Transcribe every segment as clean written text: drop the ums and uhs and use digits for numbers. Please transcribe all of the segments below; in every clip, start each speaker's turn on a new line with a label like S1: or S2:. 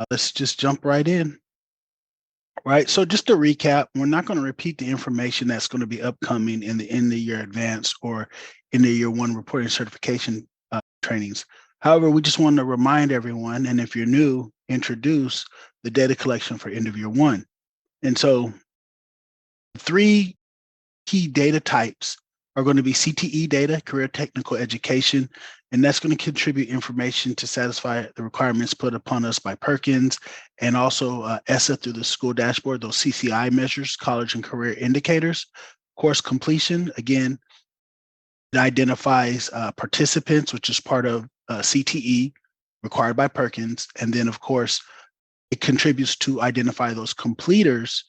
S1: Let's just jump right in. Right. So just to recap, we're not going to repeat the information that's going to be upcoming in the end of year advance or in the year one reporting certification trainings. However, we just want to remind everyone, and if you're new, introduce the data collection for end of year one. And so 3 key data types are going to be CTE data, career technical education, and that's going to contribute information to satisfy the requirements put upon us by Perkins and also ESSA through the school dashboard, those CCI measures, college and career indicators. Course completion, again, it identifies participants, which is part of CTE required by Perkins. And then, of course, it contributes to identify those completers,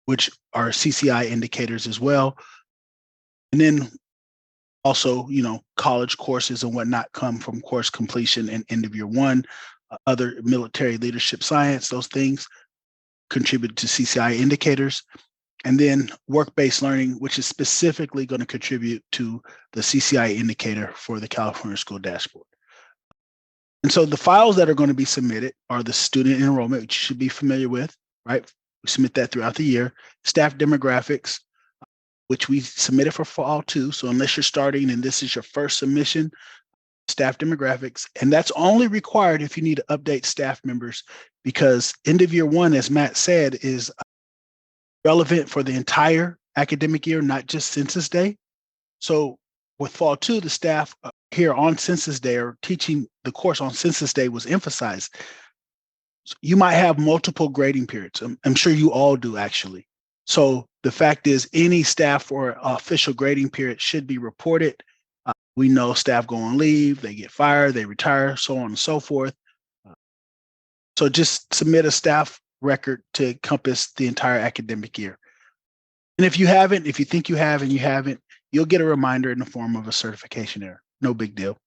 S1: which are CCI indicators as well. And then also, college courses and whatnot come from course completion and end of year one. Other military leadership science, those things contribute to CCI indicators. And then work-based learning, which is specifically going to contribute to the CCI indicator for the California School Dashboard. And so the files that are going to be submitted are the student enrollment, which you should be familiar with, right? We submit that throughout the year. Staff demographics, which we submitted for fall 2. So unless you're starting and this is your first submission, staff demographics, and that's only required if you need to update staff members, because end of year one, as Matt said, is relevant for the entire academic year, not just Census Day. So with fall 2, the staff here on Census Day or teaching the course on Census Day was emphasized. So you might have multiple grading periods. I'm sure you all do, actually. So the fact is, any staff or official grading period should be reported. We know staff go on leave, they get fired, they retire, so on and so forth. So just submit a staff record to encompass the entire academic year. And if you think you have and you haven't, you'll get a reminder in the form of a certification error. No big deal.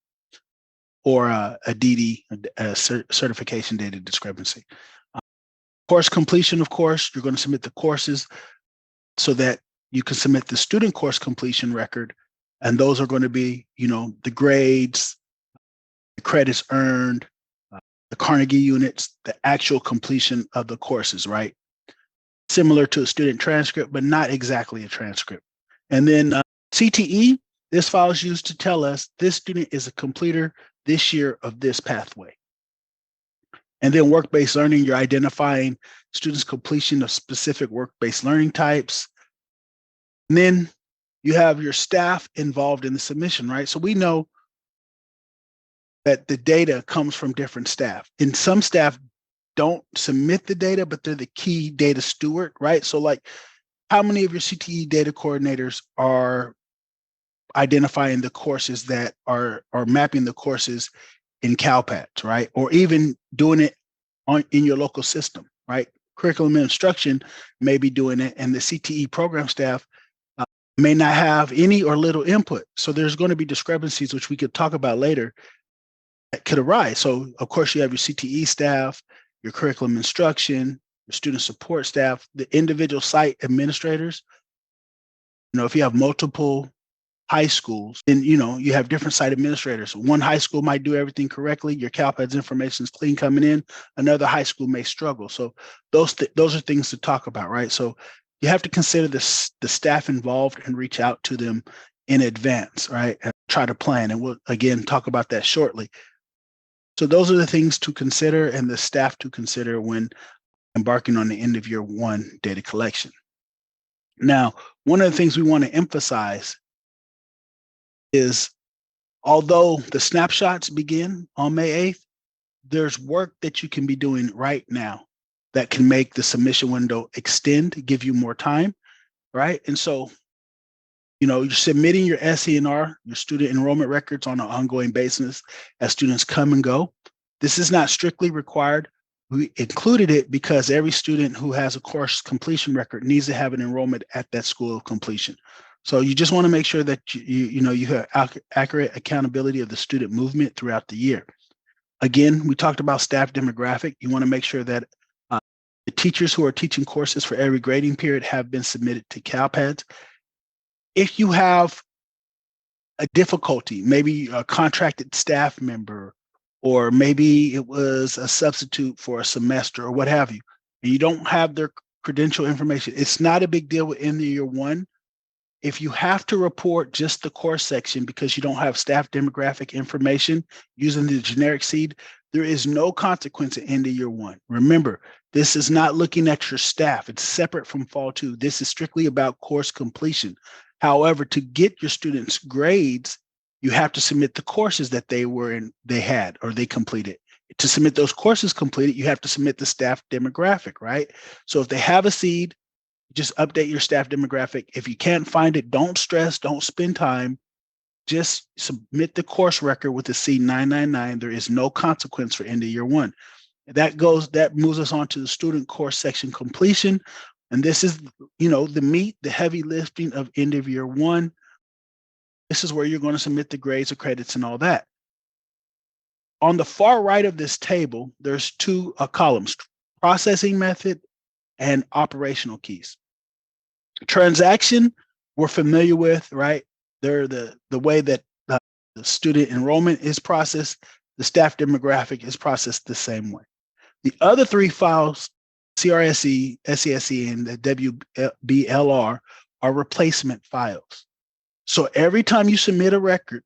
S1: Or a DD, certification data discrepancy. Course completion, of course, you're going to submit the courses so that you can submit the student course completion record. And those are going to be, the grades, the credits earned, the Carnegie units, the actual completion of the courses, right? Similar to a student transcript, but not exactly a transcript. And then CTE, this file is used to tell us this student is a completer this year of this pathway. And then work-based learning, you're identifying students' completion of specific work-based learning types. And then you have your staff involved in the submission, right? So we know that the data comes from different staff. And some staff don't submit the data, but they're the key data steward, right? So like, how many of your CTE data coordinators are identifying the courses that are mapping the courses in CALPADS, right? Or even doing it in your local system, right? Curriculum and instruction may be doing it, and the CTE program staff may not have any or little input. So there's going to be discrepancies, which we could talk about later, that could arise. So of course you have your CTE staff, your curriculum instruction, your student support staff, the individual site administrators. If you have multiple high schools, then you have different site administrators. One high school might do everything correctly, your CALPADS information is clean coming in. Another high school may struggle. So those are things to talk about, right? So you have to consider the staff involved and reach out to them in advance, right? And try to plan, and we'll again talk about that shortly. So those are the things to consider and the staff to consider when embarking on the end of year one data collection. Now, one of the things we want to emphasize is, although the snapshots begin on May 8th, there's work that you can be doing right now that can make the submission window extend, give you more time, right? And so, you're submitting your SENR, your student enrollment records, on an ongoing basis as students come and go. This is not strictly required. We included it because every student who has a course completion record needs to have an enrollment at that school of completion. So you just want to make sure that you have accurate accountability of the student movement throughout the year. Again, we talked about staff demographic. You want to make sure that the teachers who are teaching courses for every grading period have been submitted to CALPADS. If you have a difficulty, maybe a contracted staff member or maybe it was a substitute for a semester or what have you, and you don't have their credential information. It's not a big deal within the year one. If you have to report just the course section because you don't have staff demographic information using the generic seed, there is no consequence at end of year one. Remember, this is not looking at your staff. It's separate from fall two. This is strictly about course completion. However, to get your students' grades, you have to submit the courses that they had or they completed. To submit those courses completed, you have to submit the staff demographic, right? So if they have a seed, just update your staff demographic. If you can't find it, don't stress, don't spend time. Just submit the course record with the C999. There is no consequence for end of year one. That moves us on to the student course section completion. And this is, the meat, the heavy lifting of end of year one. This is where you're going to submit the grades, the credits, and all that. On the far right of this table, there's two columns, processing method and operational keys. Transaction, we're familiar with, right? They're the way that the student enrollment is processed. The staff demographic is processed the same way. The other three files, CRSE, SESE, and the WBLR, are replacement files. So every time you submit a record,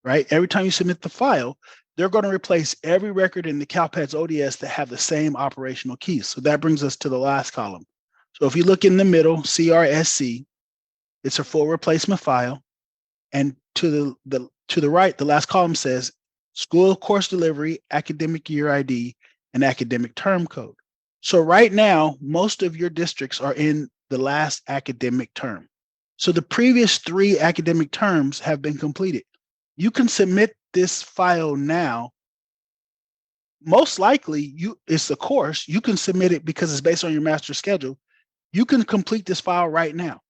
S1: right? Every time you submit the file, they're going to replace every record in the CALPADS ODS that have the same operational keys. So that brings us to the last column. So if you look in the middle, CRSC, it's a full replacement file. And to the right, the last column says school course delivery, academic year ID, and academic term code. So right now, most of your districts are in the last academic term. So the previous 3 academic terms have been completed. You can submit this file now. Most likely, it's the course. You can submit it because it's based on your master schedule. You can complete this file right now,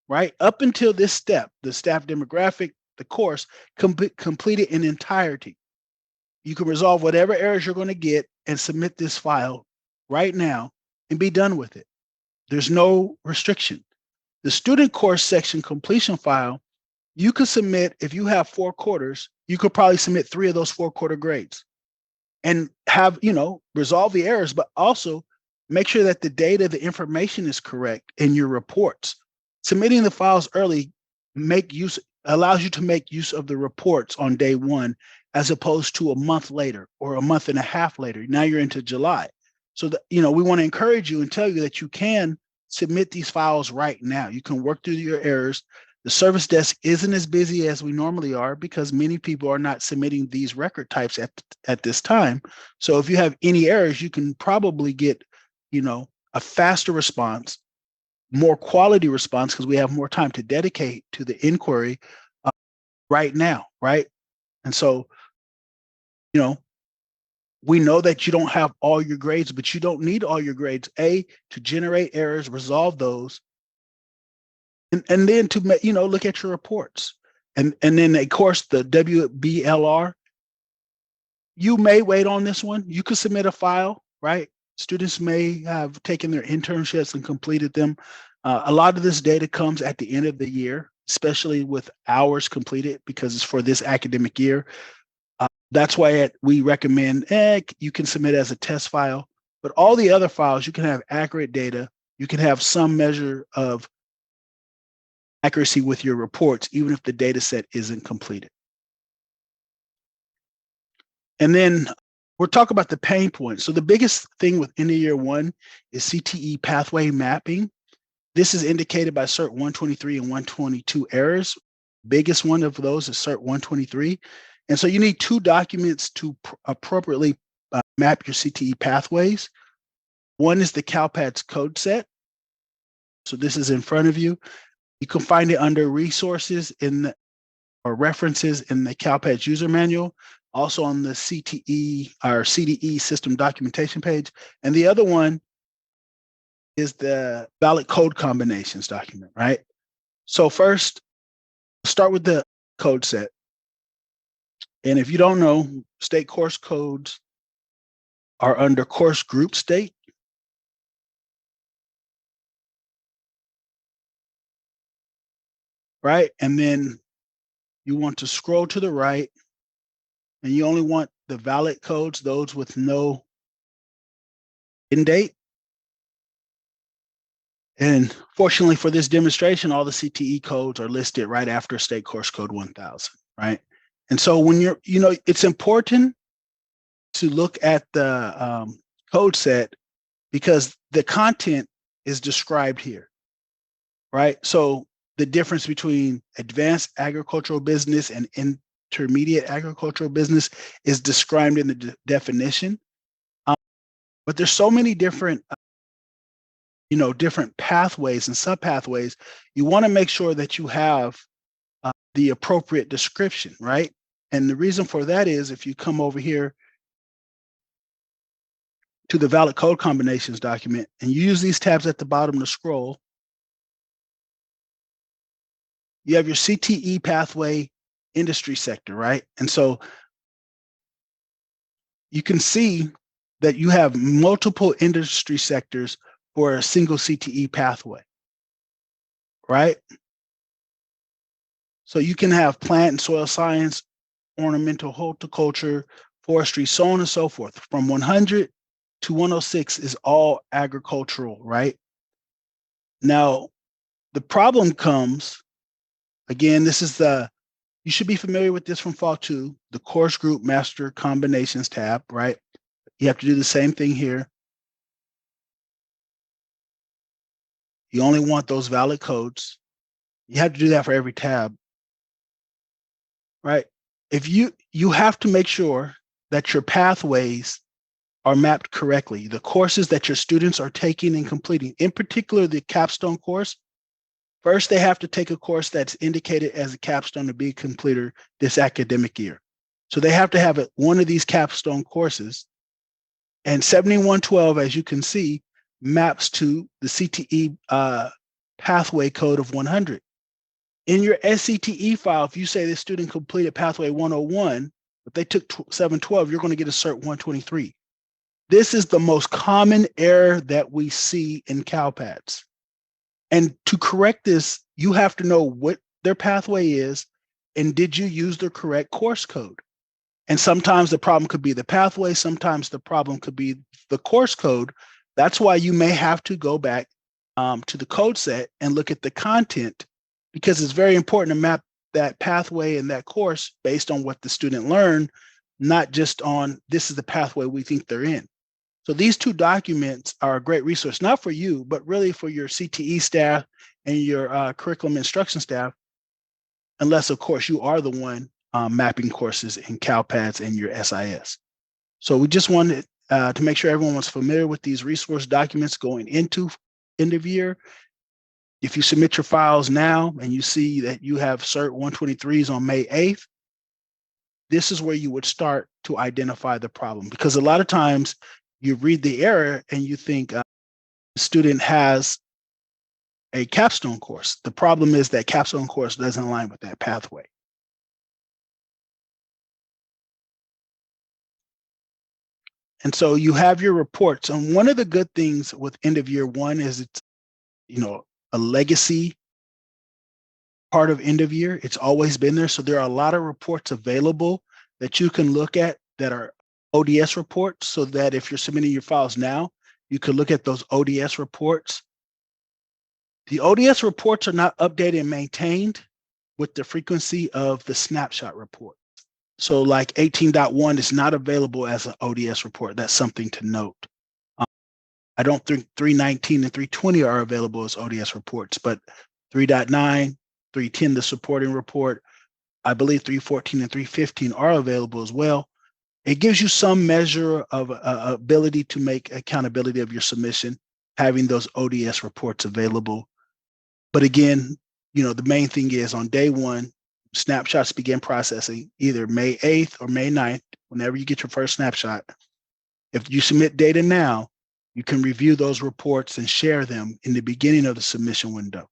S1: right? Up until this step, the staff demographic, the course, complete it in entirety. You can resolve whatever errors you're going to get and submit this file right now and be done with it. There's no restriction. The student course section completion file, you could submit, if you have 4 quarters, you could probably submit 3 of those 4 quarter grades and have, resolve the errors, but also make sure that the data, the information is correct in your reports. Submitting the files early allows you to make use of the reports on day one, as opposed to a month later or a month and a half later. Now you're into July. So that, we want to encourage you and tell you that you can submit these files right now. You can work through your errors. The service desk isn't as busy as we normally are because many people are not submitting these record types at this time. So if you have any errors, you can probably get, a faster response, more quality response, because we have more time to dedicate to the inquiry right now, right? And so, we know that you don't have all your grades, but you don't need all your grades, to generate errors, resolve those, and then to, look at your reports. And then, of course, the WBLR, you may wait on this one. You could submit a file, right? Students may have taken their internships and completed them. A lot of this data comes at the end of the year, especially with hours completed, because it's for this academic year. That's why we recommend you can submit as a test file, but all the other files, you can have accurate data. You can have some measure of accuracy with your reports, even if the data set isn't completed. And then we'll talk about the pain points. So the biggest thing with end of year one is CTE pathway mapping. This is indicated by CERT0123 and 122 errors. Biggest one of those is CERT0123. And so you need 2 documents to appropriately map your CTE pathways. One is the CALPADS code set. So this is in front of you. You can find it under resources or references in the CALPADS user manual, also on the CTE or CDE system documentation page. And the other one is the valid code combinations document, right? So first, start with the code set. And if you don't know, state course codes are under course group state. Right? And then you want to scroll to the right, and you only want the valid codes, those with no end date. And fortunately for this demonstration, all the CTE codes are listed right after State Course Code 1000, right? And so when you're, it's important to look at the code set because the content is described here, right? So the difference between advanced agricultural business and intermediate agricultural business is described in the definition. But there's so many different, different pathways and sub-pathways. You want to make sure that you have the appropriate description, right? And the reason for that is if you come over here to the valid code combinations document and you use these tabs at the bottom to scroll, you have your CTE pathway industry sector, right? And so you can see that you have multiple industry sectors for a single CTE pathway, right? So you can have plant and soil science, ornamental horticulture, forestry, so on and so forth. From 100 to 106 is all agricultural, right? Now, the problem comes, again, you should be familiar with this from Fall 2, the course group master combinations tab, right? You have to do the same thing here. You only want those valid codes. You have to do that for every tab, right? If you have to make sure that your pathways are mapped correctly. The courses that your students are taking and completing, in particular the capstone course, first they have to take a course that's indicated as a capstone to be a completer this academic year. So they have to have one of these capstone courses. And 7112, as you can see, maps to the CTE pathway code of 100. In your SCTE file, if you say the student completed pathway 101, but they took 712, you're going to get a CERT 123. This is the most common error that we see in CALPADS. And to correct this, you have to know what their pathway is and did you use the correct course code? And sometimes the problem could be the pathway, sometimes the problem could be the course code. That's why you may have to go back to the code set and look at the content because it's very important to map that pathway and that course based on what the student learned, not just on this is the pathway we think they're in. So these two documents are a great resource, not for you, but really for your CTE staff and your curriculum instruction staff, unless, of course, you are the one mapping courses in CALPADS and your SIS. So we just wanted to make sure everyone was familiar with these resource documents going into end of year. If you submit your files now and you see that you have CERT 123s on May 8th, this is where you would start to identify the problem. Because a lot of times you read the error and you think the student has a capstone course. The problem is that capstone course doesn't align with that pathway. And so you have your reports. And one of the good things with end of year one is it's, a legacy part of end of year. It's always been there. So there are a lot of reports available that you can look at that are ODS reports, so that if you're submitting your files now, you could look at those ODS reports. The ODS reports are not updated and maintained with the frequency of the snapshot report. So like 18.1 is not available as an ODS report. That's something to note. I don't think 319 and 320 are available as ODS reports, but 3.9, 310, the supporting report, I believe 314 and 315 are available as well. It gives you some measure of ability to make accountability of your submission, having those ODS reports available. But again, the main thing is on day one, snapshots begin processing either May 8th or May 9th, whenever you get your first snapshot. If you submit data now, you can review those reports and share them in the beginning of the submission window.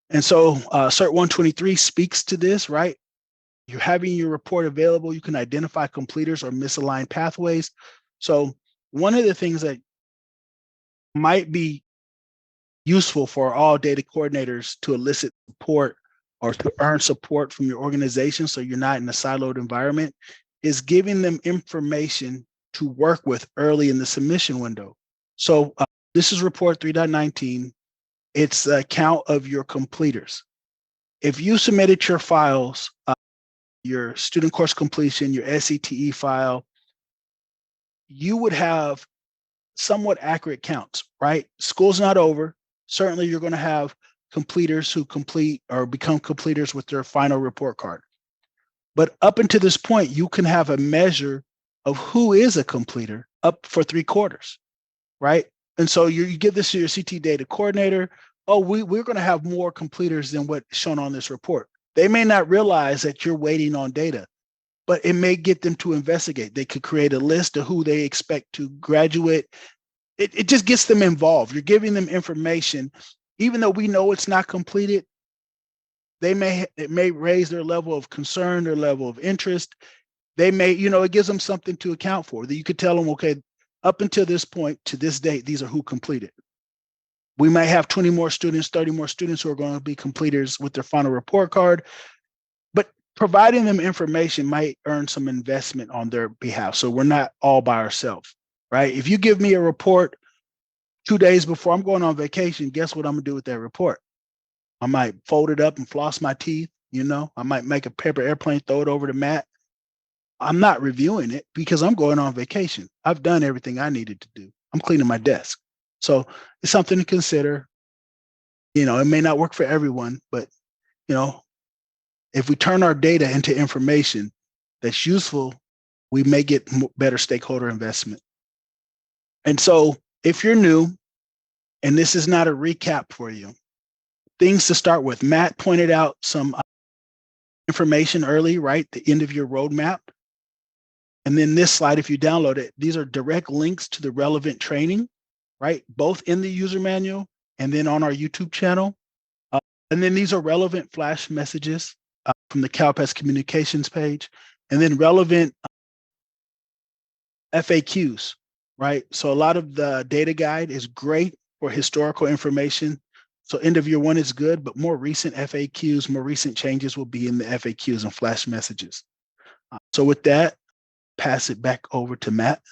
S1: And so CERT 123 speaks to this, right? You're having your report available. You can identify completers or misaligned pathways. So one of the things that might be useful for all data coordinators to elicit support or to earn support from your organization so you're not in a siloed environment, is giving them information to work with early in the submission window. So this is report 3.19. It's a count of your completers. If you submitted your files, your student course completion, your CTE file, you would have somewhat accurate counts, right? School's not over. Certainly you're going to have completers who complete or become completers with their final report card. But up until this point, you can have a measure of who is a completer up for 3 quarters, right? And so you give this to your CT data coordinator. Oh, we're going to have more completers than what's shown on this report. They may not realize that you're waiting on data, but it may get them to investigate. They could create a list of who they expect to graduate. It just gets them involved. You're giving them information. Even though we know it's not completed, it may raise their level of concern, their level of interest. They may, it gives them something to account for. That you could tell them, okay, up until this point, to this date, these are who completed. We might have 20 more students, 30 more students who are going to be completers with their final report card. But providing them information might earn some investment on their behalf. So we're not all by ourselves, right? If you give me a report 2 days before I'm going on vacation, guess what I'm going to do with that report? I might fold it up and floss my teeth, I might make a paper airplane, throw it over to Matt. I'm not reviewing it because I'm going on vacation. I've done everything I needed to do. I'm cleaning my desk. So it's something to consider. It may not work for everyone, but, if we turn our data into information that's useful, we may get better stakeholder investment. And so if you're new, and this is not a recap for you, things to start with. Matt pointed out some information early, right? The end of your roadmap. And then this slide, if you download it, these are direct links to the relevant training, right? Both in the user manual and then on our YouTube channel. And then these are relevant flash messages from the CALPADS communications page, and then relevant FAQs, right? So a lot of the data guide is great for historical information. So end of year 1 is good, but more recent FAQs, more recent changes will be in the FAQs and flash messages. So with that, pass it back over to Matt.